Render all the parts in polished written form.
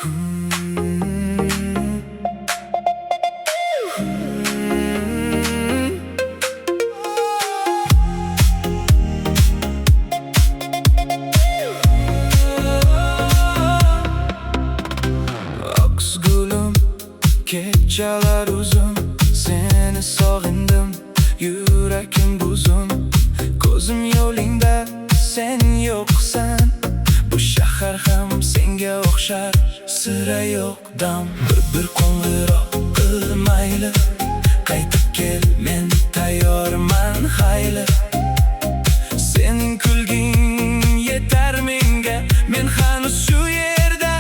Oqsugulum, kechalar uzun, seni sog'indim, yuragim buzun. Ko'zim yo'lingda, sen yo'qsan. Bu shahar ham senga o'xshar, sira yo'q dam. Bir qo'ng'iroq qil mayli, qaytib kel, men tayyorman hayli. Sening kulging yetar menga, men hanuz shu yerda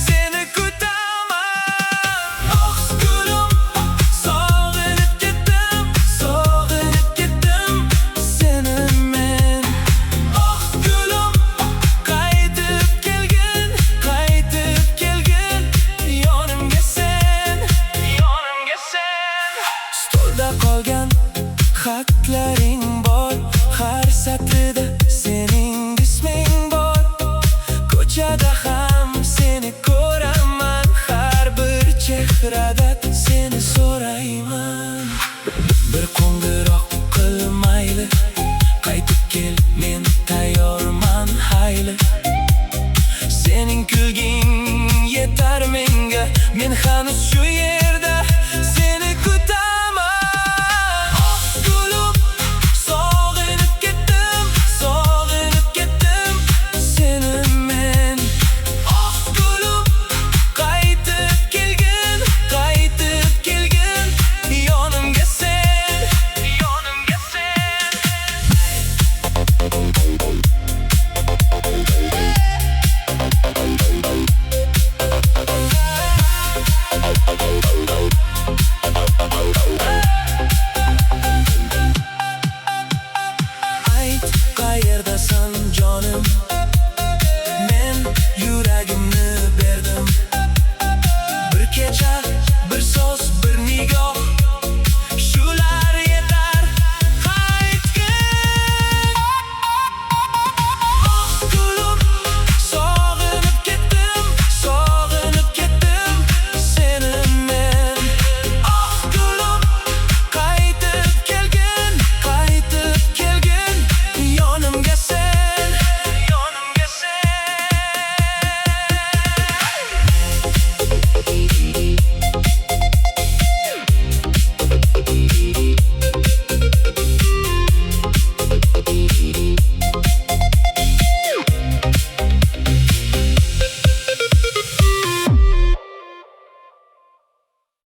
seni kutaman. Oqsugulum, sog'inib ketdim seni men. Oqsugulum, qaytib kelgin, yonimga sen. Stolda qolgan xatlaring bor, har satrida sening isming bor. Ko'chada ham seni ko'raman, har bir chehrada seni so'rayman. Bir qo'ng'iroq qil mayli, qaytib kel, men tayyorman hayli. Sening kulging yetar menga, men hanuz shu yer